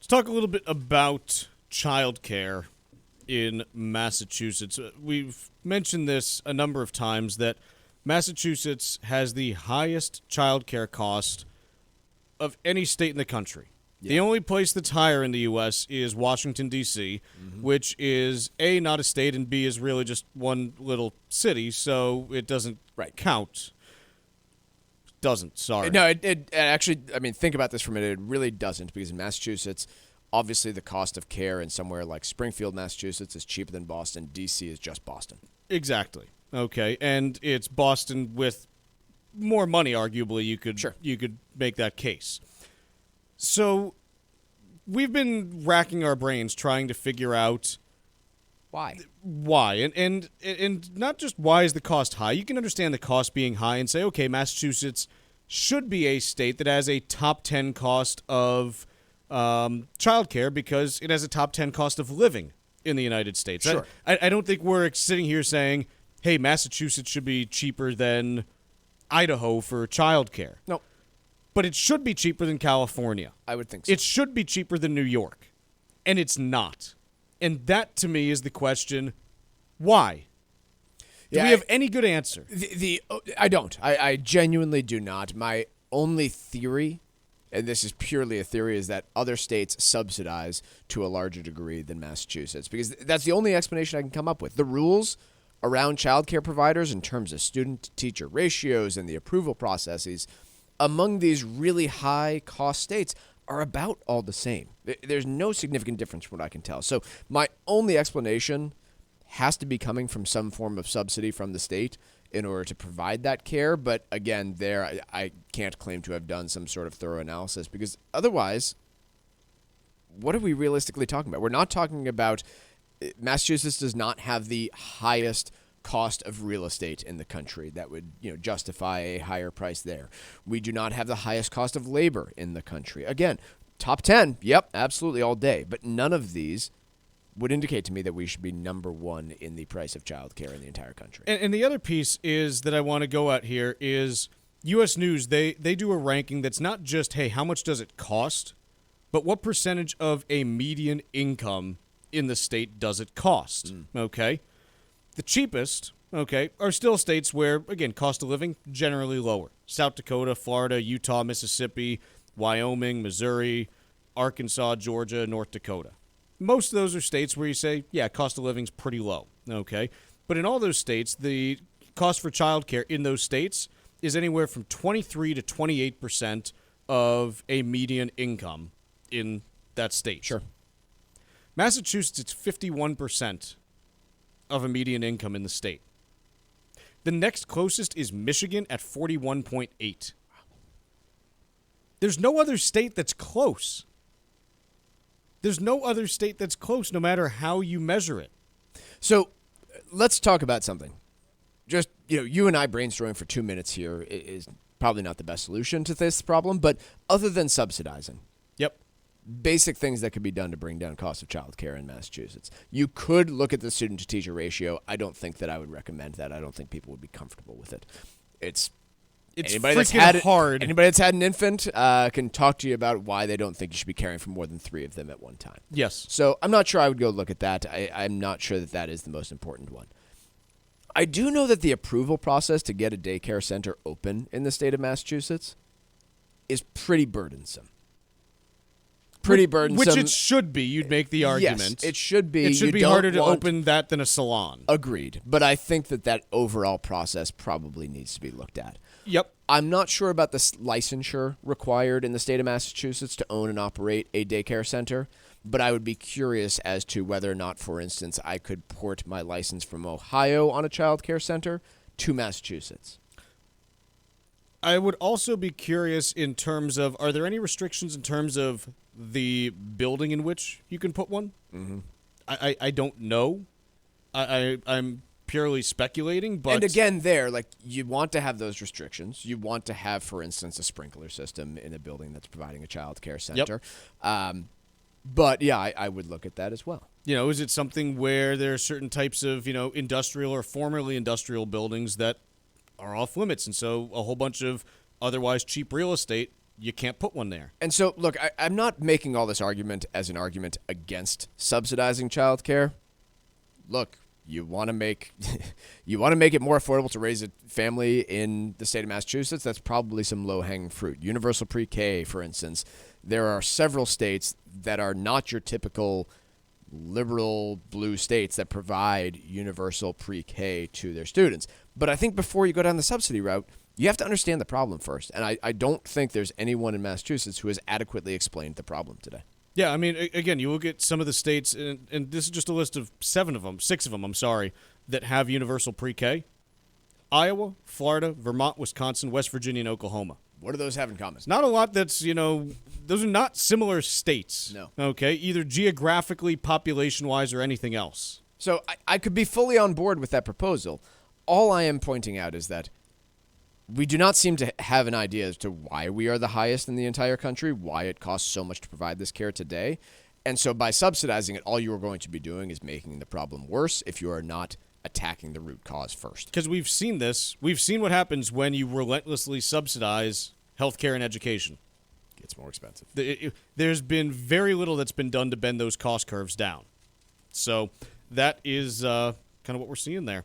Let's talk a little bit about childcare in Massachusetts. We've mentioned this a number of times that Massachusetts has the highest childcare cost of any state in the country. Yeah. The only place that's higher in the U.S. is Washington, D.C., which is A, not a state, and B, is really just one little city, so it doesn't count. Doesn't, sorry. No, it actually, I mean, think about this for a minute. It really doesn't, because in Massachusetts, obviously the cost of care in somewhere like Springfield, Massachusetts is cheaper than Boston. D.C. is just Boston. Exactly. Okay, and it's Boston with more money, arguably. You could make that case. So we've been racking our brains trying to figure out why, and not just why is the cost high. You can understand the cost being high and say, okay, Massachusetts should be a state that has a top 10 cost of childcare because it has a top 10 cost of living in the United States. Sure. I don't think we're sitting here saying, hey, Massachusetts should be cheaper than Idaho for childcare. No. But it should be cheaper than California. I would think so. It should be cheaper than New York. And it's not. And that, to me, is the question, why? Do we have any good answer? I don't. I genuinely do not. My only theory, and this is purely a theory, is that other states subsidize to a larger degree than Massachusetts, because that's the only explanation I can come up with. The rules around childcare providers in terms of student-to-teacher ratios and the approval processes among these really high-cost states are about all the same. There's no significant difference from what I can tell. So my only explanation has to be coming from some form of subsidy from the state in order to provide that care. But again, I can't claim to have done some sort of thorough analysis, because otherwise, what are we realistically talking about? We're not talking about Massachusetts does not have the highest cost of real estate in the country that would, justify a higher price there. We do not have the highest cost of labor in the country. Again, top 10, yep, absolutely all day. But none of these would indicate to me that we should be number one in the price of childcare in the entire country. And the other piece is that I want to go at here is U.S. News, they do a ranking that's not just, hey, how much does it cost, but what percentage of a median income in the state does it cost, okay? The cheapest, are still states where, again, cost of living generally lower. South Dakota, Florida, Utah, Mississippi, Wyoming, Missouri, Arkansas, Georgia, North Dakota. Most of those are states where you say, yeah, cost of living's pretty low, okay? But in all those states, the cost for childcare in those states is anywhere from 23 to 28% of a median income in that state. Sure. Massachusetts, it's 51% of a median income in the state. The next closest is Michigan at 41.8. There's no other state that's close. There's no other state that's close, no matter how you measure it. So let's talk about something. Just, you and I brainstorming for 2 minutes here is probably not the best solution to this problem, but other than subsidizing. Yep. Basic things that could be done to bring down cost of child care in Massachusetts. You could look at the student-to-teacher ratio. I don't think that I would recommend that. I don't think people would be comfortable with it. It's freaking hard. Anybody that's had an infant can talk to you about why they don't think you should be caring for more than 3 of them at one time. Yes. So I'm not sure I would go look at that. I'm not sure that is the most important one. I do know that the approval process to get a daycare center open in the state of Massachusetts is pretty burdensome. Which it should be. You'd make the argument. Yes, it should be. It should be harder to open that than a salon. Agreed. But I think that overall process probably needs to be looked at. Yep. I'm not sure about the licensure required in the state of Massachusetts to own and operate a daycare center, but I would be curious as to whether or not, for instance, I could port my license from Ohio on a child care center to Massachusetts. I would also be curious in terms of, are there any restrictions in terms of the building in which you can put one? Mm-hmm. I don't know. I'm purely speculating, but... And again, you want to have those restrictions. You want to have, for instance, a sprinkler system in a building that's providing a child care center. Yep. But, yeah, I would look at that as well. Is it something where there are certain types of, industrial or formerly industrial buildings that are off limits, and so a whole bunch of otherwise cheap real estate you can't put one there. And so, look, I'm not making all this argument as an argument against subsidizing childcare. Look, you want to make it more affordable to raise a family in the state of Massachusetts. That's probably some low-hanging fruit. Universal pre-K, for instance. There are several states that are not your typical liberal blue states that provide universal pre-K to their students. But I think before you go down the subsidy route, you have to understand the problem first. And I don't think there's anyone in Massachusetts who has adequately explained the problem today. Yeah, I mean, again, you look at some of the states, and this is just a list of six of them, that have universal pre-K. Iowa, Florida, Vermont, Wisconsin, West Virginia, and Oklahoma. What do those have in common? Not a lot that's, those are not similar states. No. Okay, either geographically, population-wise, or anything else. So I could be fully on board with that proposal. All I am pointing out is that we do not seem to have an idea as to why we are the highest in the entire country, why it costs so much to provide this care today. And so by subsidizing it, all you are going to be doing is making the problem worse if you are not attacking the root cause first. Because we've seen this. We've seen what happens when you relentlessly subsidize healthcare and education. It gets more expensive. There's been very little that's been done to bend those cost curves down. So that is kind of what we're seeing there.